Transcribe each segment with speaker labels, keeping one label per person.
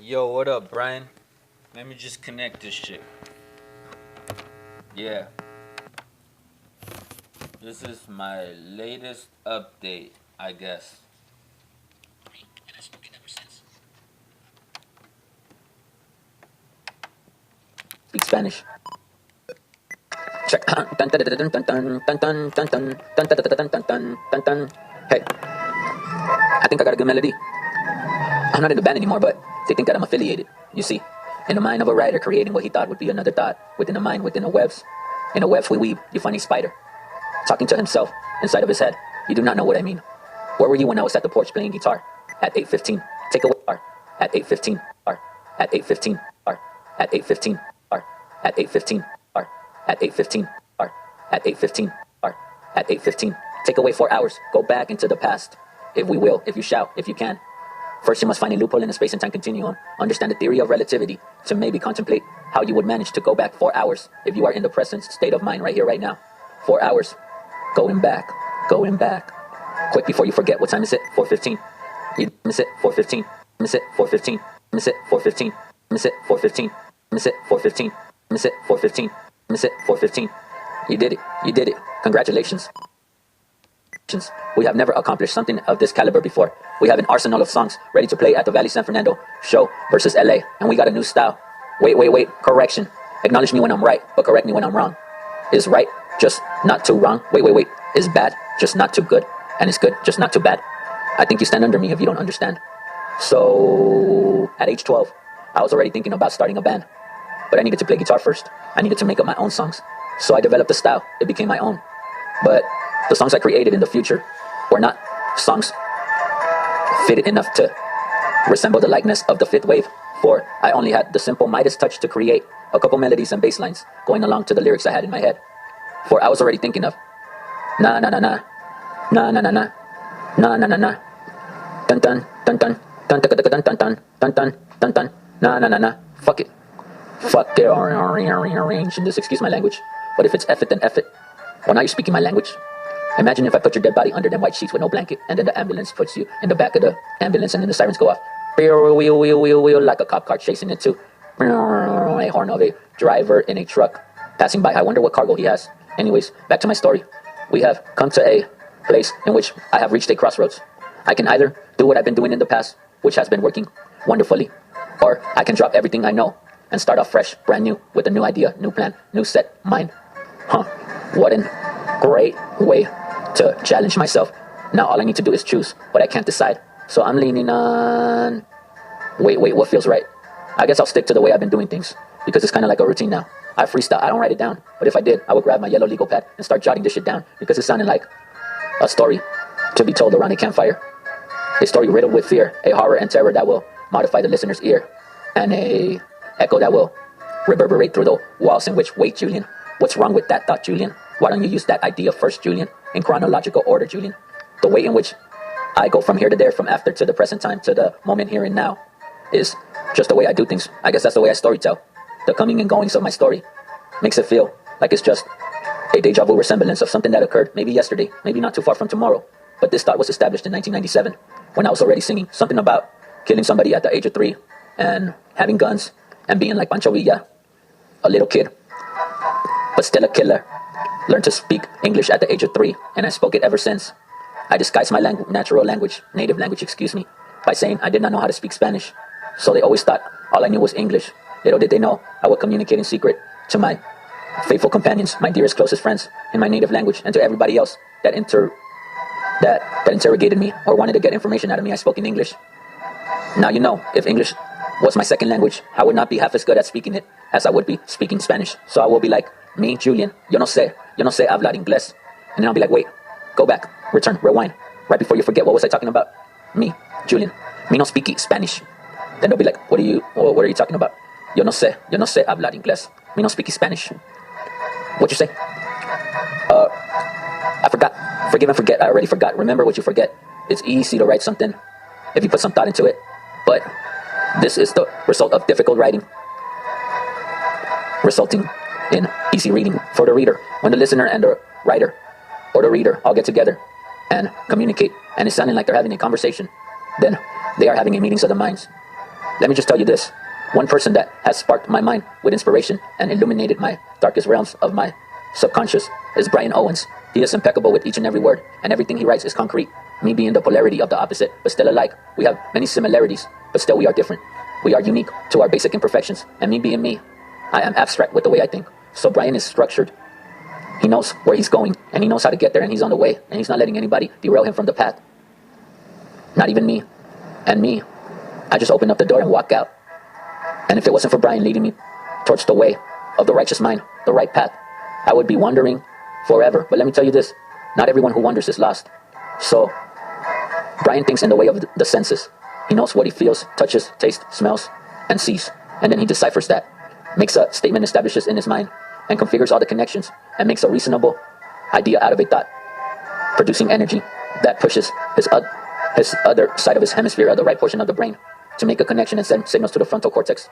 Speaker 1: Yo, what up, Brian? Let me just connect this shit. Yeah, this is my latest update, I guess.
Speaker 2: Speak Spanish. Check. Hey, I think I got a good melody. I'm not in the band anymore, but they think that I'm affiliated. You see, in the mind of a writer creating what he thought would be another thought, within a mind, within a webs. In a webs we weave, you find a spider talking to himself inside of his head. You do not know what I mean. Where were you when I was at the porch playing guitar? At 8:15, take away bar. At 8:15 bar. At 8:15 bar. At 8:15 bar. At 8:15 bar. At 8:15 bar. At 8:15 bar. At 8:15. Take away 4 hours. Go back into the past. If we will, if you shall, if you can. First, you must find a loophole in the space and time continuum. Understand the theory of relativity to maybe contemplate how you would manage to go back 4 hours if you are in the present state of mind right here, right now. 4 hours. Going back. Going back. Quick before you forget. What time is it? 4:15. You miss it. 4:15. Miss it. 4:15. Miss it. 4:15. Miss it. 4:15. Miss it. 4:15. Miss it. 4:15. Miss it. 4:15. You did it. You did it. Congratulations. We have never accomplished something of this caliber before. We have an arsenal of songs ready to play at the Valley San Fernando show versus LA, and we got a new style. Wait. Correction. Acknowledge me when I'm right, but correct me when I'm wrong. Is right just not too wrong? Wait. Is bad just not too good? And is good just not too bad? I think you stand under me if you don't understand. So, at age 12, I was already thinking about starting a band. But I needed to play guitar first. I needed to make up my own songs. So I developed a style. It became my own. But the songs I created in the future were not songs fitted enough to resemble the likeness of the fifth wave. For I only had the simple Midas touch to create a couple melodies and bass lines going along to the lyrics I had in my head. For I was already thinking of na na na na na na na na na na na na dun dun dun dun dun dun dun dun dun dun dun dun dun na na na na. Fuck it. Fuck it. Arrange in this. Excuse my language. But if it's F it, then F it. Well, now you're speaking my language. Imagine if I put your dead body under them white sheets with no blanket, and then the ambulance puts you in the back of the ambulance, and then the sirens go off. Wheel, like a cop car chasing it too. A horn of a driver in a truck passing by. I wonder what cargo he has. Anyways, back to my story. We have come to a place in which I have reached a crossroads. I can either do what I've been doing in the past, which has been working wonderfully, or I can drop everything I know and start off fresh, brand new, with a new idea, new plan, new set, mind. What a great way to challenge myself. Now all I need to do is choose, but I can't decide. So I'm leaning on... Wait, what feels right? I guess I'll stick to the way I've been doing things, because it's kind of like a routine now. I freestyle, I don't write it down, but if I did, I would grab my yellow legal pad and start jotting this shit down, because it sounded like a story to be told around a campfire. A story riddled with fear, a horror and terror that will modify the listener's ear, and a echo that will reverberate through the walls in which... Wait, Julian, what's wrong with that thought, Julian? Why don't you use that idea first, Julian, in chronological order, Julian? The way in which I go from here to there, from after to the present time to the moment here and now, is just the way I do things. I guess that's the way I storytell. The coming and goings of my story makes it feel like it's just a deja vu resemblance of something that occurred maybe yesterday, maybe not too far from tomorrow. But this thought was established in 1997, when I was already singing something about killing somebody at the age of 3 and having guns and being like Pancho Villa, a little kid, but still a killer. Learned to speak English at the age of 3, and I spoke it ever since. I disguised my native language, by saying I did not know how to speak Spanish. So they always thought all I knew was English. Little did they know I would communicate in secret to my faithful companions, my dearest, closest friends, in my native language, and to everybody else that interrogated me or wanted to get information out of me. I spoke in English. Now you know, if English was my second language, I would not be half as good at speaking it as I would be speaking Spanish. So I will be like, me, Julian, yo no sé hablar inglés. And then I'll be like, wait, go back, return, rewind. Right before you forget, what was I talking about? Me, Julian, me no speak Spanish. Then they'll be like, what are you talking about? Yo no sé hablar inglés. Me no speak Spanish. What you say? I forgot. Forgive and forget. I already forgot. Remember what you forget. It's easy to write something if you put some thought into it. But this is the result of difficult writing, resulting in easy reading for the reader. When the listener and the writer or the reader all get together and communicate, and it's sounding like they're having a conversation, then they are having a meetings of the minds. Let me just tell you this. One person that has sparked my mind with inspiration and illuminated my darkest realms of my subconscious is Brian Owens. He is impeccable with each and every word, and everything he writes is concrete. Me being the polarity of the opposite, but still alike. We have many similarities, but still we are different. We are unique to our basic imperfections, and me being me, I am abstract with the way I think. So Brian is structured. He knows where he's going, and he knows how to get there, and he's on the way, and he's not letting anybody derail him from the path. Not even me. And me, I just open up the door and walk out. And if it wasn't for Brian leading me towards the way of the righteous mind, the right path, I would be wandering forever. But let me tell you this, not everyone who wanders is lost. So Brian thinks in the way of the senses. He knows what he feels, touches, tastes, smells, and sees. And then he deciphers that, makes a statement, establishes in his mind, and configures all the connections, and makes a reasonable idea out of a thought, producing energy that pushes his other side of his hemisphere, the right portion of the brain, to make a connection and send signals to the frontal cortex,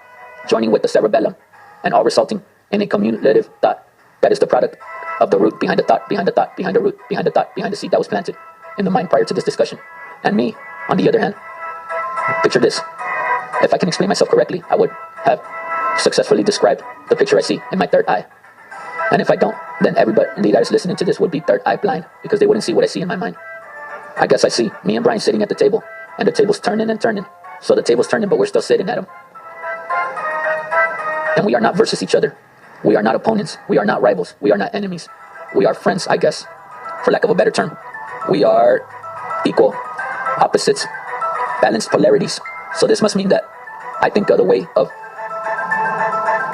Speaker 2: joining with the cerebellum, and all resulting in a cumulative thought that is the product of the root behind the thought, behind the thought, behind the root, behind the thought, behind the seed that was planted in the mind prior to this discussion. And me, on the other hand, picture this. If I can explain myself correctly, I would have successfully described the picture I see in my third eye. And if I don't, then everybody that is listening to this would be third eye blind, because they wouldn't see what I see in my mind. I guess I see me and Brian sitting at the table, and the table's turning and turning. So the table's turning, but we're still sitting at them. And we are not versus each other. We are not opponents. We are not rivals. We are not enemies. We are friends, I guess, for lack of a better term. We are equal opposites, balanced polarities. So this must mean that I think of the way of...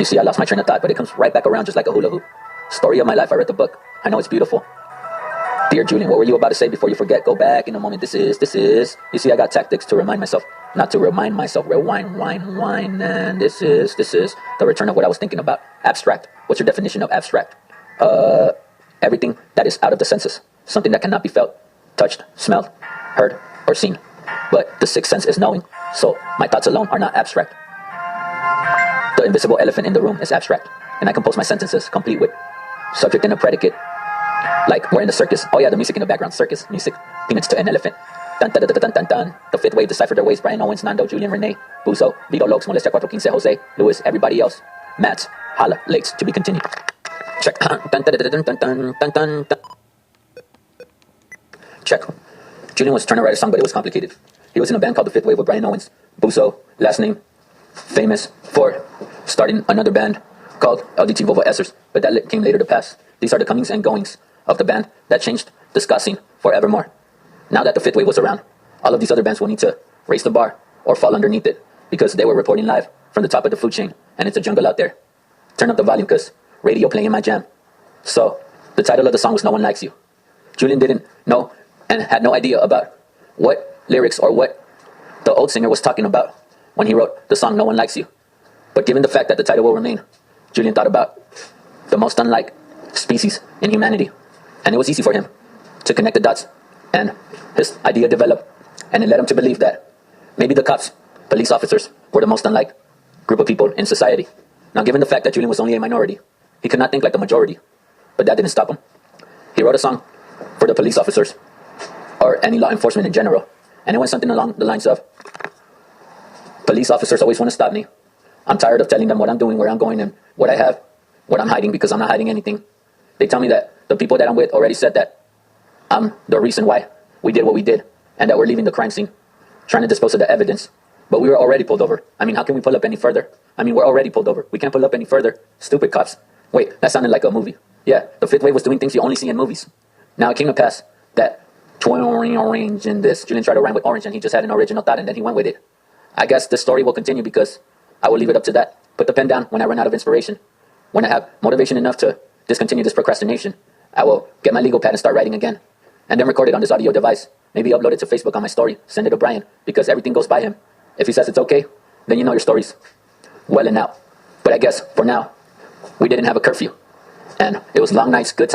Speaker 2: You see, I lost my train of thought, but it comes right back around just like a hula hoop. Story of my life. I read the book. I know it's beautiful. Dear Julian, what were you about to say before you forget? Go back in a moment. This is. You see, I got tactics to remind myself. Not to remind myself. Rewind, wine. And this is the return of what I was thinking about. Abstract. What's your definition of abstract? Everything that is out of the senses. Something that cannot be felt, touched, smelled, heard, or seen. But the sixth sense is knowing. So my thoughts alone are not abstract. The invisible elephant in the room is abstract. And I compose my sentences complete with subject and a predicate. Like we're in the circus. Oh yeah, the music in the background. Circus music. Peanuts to an elephant. Dun, dun, dun, dun, dun, dun. The fifth wave deciphered their ways. Brian Owens, Nando, Julian, Renee, Buzo, Vito, Lokes, Molestia, 415, Jose, Lewis, everybody else. Matt, Hala, Lakes, to be continued. Check. Dun, dun, dun, dun, dun, dun, dun, dun, dun. Check. Julian was trying to write a song, but it was complicated. He was in a band called The Fifth Wave with Brian Owens. Buzo, last name, famous for starting another band called LDT Volvo Essers, but that came later to pass. These are the comings and goings of the band that changed the ska scene forevermore. Now that the fifth wave was around, all of these other bands will need to raise the bar or fall underneath it because they were reporting live from the top of the food chain, and it's a jungle out there. Turn up the volume because radio playing my jam. So the title of the song was No One Likes You. Julian didn't know and had no idea about what lyrics or what the old singer was talking about when he wrote the song No One Likes You. But given the fact that the title will remain, Julian thought about the most unlike species in humanity, and it was easy for him to connect the dots, and his idea developed, and it led him to believe that maybe the cops, police officers, were the most unlike group of people in society. Now, given the fact that Julian was only a minority, he could not think like the majority, but that didn't stop him. He wrote a song for the police officers, or any law enforcement in general, and it went something along the lines of, police officers always want to stop me. I'm tired of telling them what I'm doing, where I'm going, and what I have, what I'm hiding, because I'm not hiding anything. They tell me that the people that I'm with already said that I'm the reason why we did what we did, and that we're leaving the crime scene, trying to dispose of the evidence. But we were already pulled over. I mean, how can we pull up any further? I mean, we're already pulled over. We can't pull up any further. Stupid cops. Wait, that sounded like a movie. Yeah, the fifth wave was doing things you only see in movies. Now it came to pass that orange in this. Julian tried to rhyme with orange, and he just had an original thought, and then he went with it. I guess the story will continue because I will leave it up to that. Put the pen down when I run out of inspiration. When I have motivation enough to discontinue this procrastination, I will get my legal pad and start writing again. And then record it on this audio device. Maybe upload it to Facebook on my story. Send it to Brian, because everything goes by him. If he says it's okay, then you know your story's well and out. But I guess, for now, we didn't have a curfew. And it was long nights, good times.